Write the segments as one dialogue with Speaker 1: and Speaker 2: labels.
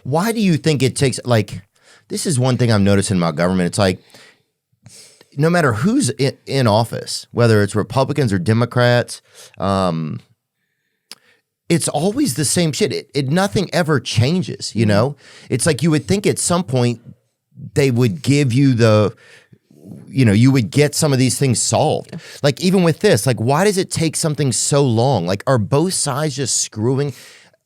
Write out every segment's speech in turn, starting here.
Speaker 1: Why do you think it takes, like, this is one thing I'm noticing about government. It's like, no matter who's in office, whether it's Republicans or Democrats, it's always the same shit. Nothing ever changes, you know? It's like you would think at some point they would give you you would get some of these things solved. Like even with this, like why does it take something so long? Like are both sides just screwing?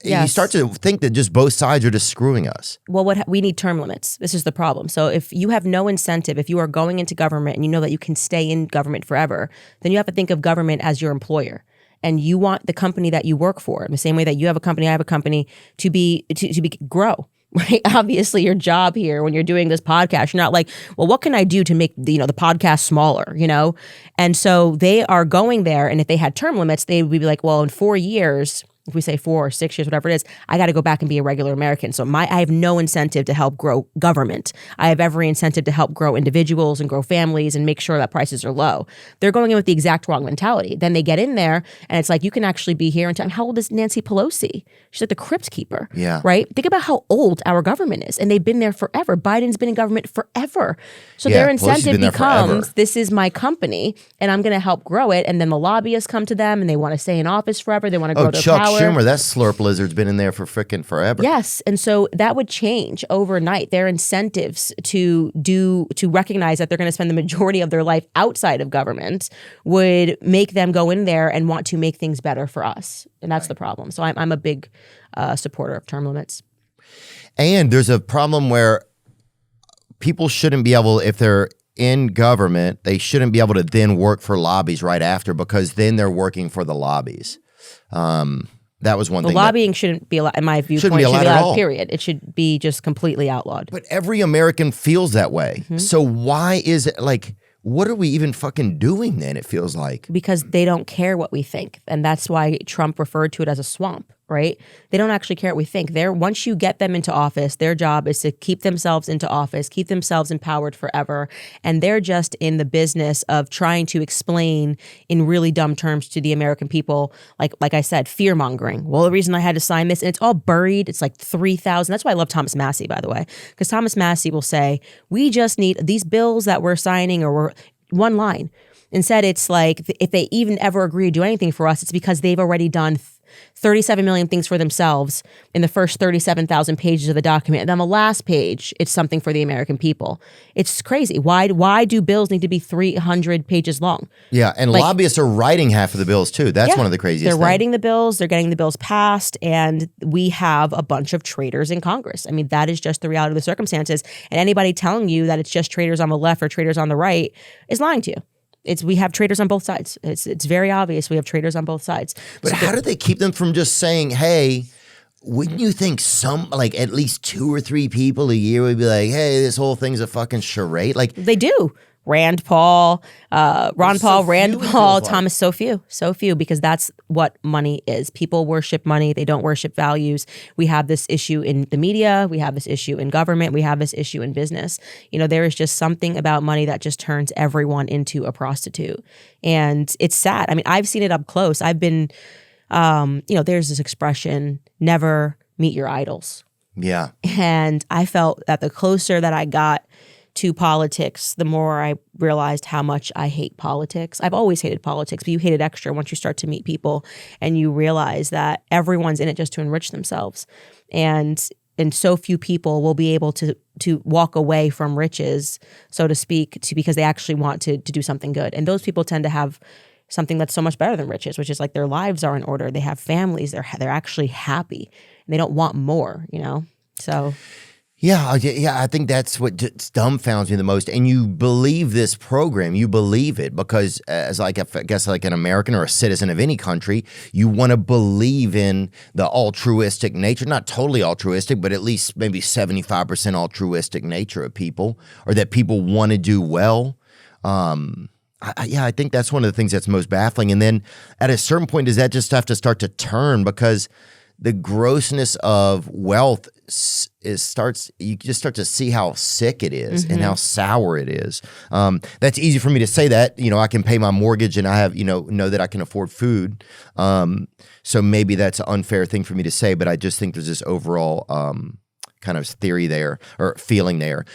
Speaker 1: Yes. You start to think that just both sides are just screwing us.
Speaker 2: Well, we need term limits. This is the problem. So if you have no incentive, if you are going into government and you know that you can stay in government forever, then you have to think of government as your employer. And you want the company that you work for, in the same way that you have a company, I have a company, to grow. Right? Obviously, your job here when you're doing this podcast, you're not like, well, what can I do to make the podcast smaller? And so they are going there, and if they had term limits, they would be like, well, in 4 years. If we say 4 or 6 years, whatever it is, I got to go back and be a regular American. So I have no incentive to help grow government. I have every incentive to help grow individuals and grow families and make sure that prices are low. They're going in with the exact wrong mentality. Then they get in there and it's like, you can actually be here and how old is Nancy Pelosi? She's like the crypt keeper, right? Think about how old our government is. And they've been there forever. Biden's been in government forever. So their incentive becomes, this is my company and I'm going to help grow it. And then the lobbyists come to them and they want to stay in office forever. They want to grow their power.
Speaker 1: Schumer, that slurp lizard's been in there for frickin' forever.
Speaker 2: Yes, and so that would change overnight. Their incentives to recognize that they're going to spend the majority of their life outside of government would make them go in there and want to make things better for us, and that's the problem. So I'm a big supporter of term limits.
Speaker 1: And there's a problem where people shouldn't be able, if they're in government, they shouldn't be able to then work for lobbies right after, because then they're working for the lobbies. That was one thing.
Speaker 2: Lobbying shouldn't be allowed, in my viewpoint.
Speaker 1: Shouldn't be allowed at all.
Speaker 2: Period. It should be just completely outlawed.
Speaker 1: But every American feels that way. Mm-hmm. So why is it like, what are we even fucking doing then, it feels like?
Speaker 2: Because they don't care what we think. And that's why Trump referred to it as a swamp, right? They don't actually care what we think. Once you get them into office, their job is to keep themselves into office, keep themselves empowered forever. And they're just in the business of trying to explain in really dumb terms to the American people, like I said, fear mongering. Well, the reason I had to sign this, and it's all buried. It's like 3,000. That's why I love Thomas Massey, by the way, because Thomas Massey will say, we just need these bills that we're signing, or we're one line. Instead, it's like, if they even ever agree to do anything for us, it's because they've already done 37 million things for themselves in the first 37,000 pages of the document. And then the last page, it's something for the American people. It's crazy. Why do bills need to be 300 pages long?
Speaker 1: Yeah, and lobbyists are writing half of the bills too. That's one of the craziest things.
Speaker 2: They're writing the bills, they're getting the bills passed, and we have a bunch of traitors in Congress. I mean, that is just the reality of the circumstances. And anybody telling you that it's just traitors on the left or traitors on the right is lying to you. We have traitors on both sides. It's very obvious we have traitors on both sides.
Speaker 1: But how do they keep them from just saying, hey, wouldn't you think at least 2 or 3 people a year would be like, hey, this whole thing's a fucking charade? Like
Speaker 2: they do. Ron Paul, Thomas, so few, because that's what money is. People worship money. They don't worship values. We have this issue in the media. We have this issue in government. We have this issue in business. There is just something about money that just turns everyone into a prostitute. And it's sad. I mean, I've seen it up close. I've been, there's this expression, never meet your idols.
Speaker 1: Yeah.
Speaker 2: And I felt that the closer that I got to politics, the more I realized how much I hate politics. I've always hated politics, but you hate it extra once you start to meet people and you realize that everyone's in it just to enrich themselves. And so few people will be able to walk away from riches, so to speak, because they actually want to do something good. And those people tend to have something that's so much better than riches, which is like their lives are in order. They have families. They're actually happy. And they don't want more, So...
Speaker 1: Yeah, I think that's what just dumbfounds me the most. And you believe this program, you believe it because as I guess like an American or a citizen of any country, you want to believe in the altruistic nature, not totally altruistic, but at least maybe 75% altruistic nature of people, or that people want to do well. I think that's one of the things that's most baffling. And then at a certain point, does that just have to start to turn, because the grossness of wealth you just start to see how sick it is and how sour it is. That's easy for me to say that, I can pay my mortgage and I have, know that I can afford food. So maybe that's an unfair thing for me to say, but I just think there's this overall kind of theory there or feeling there.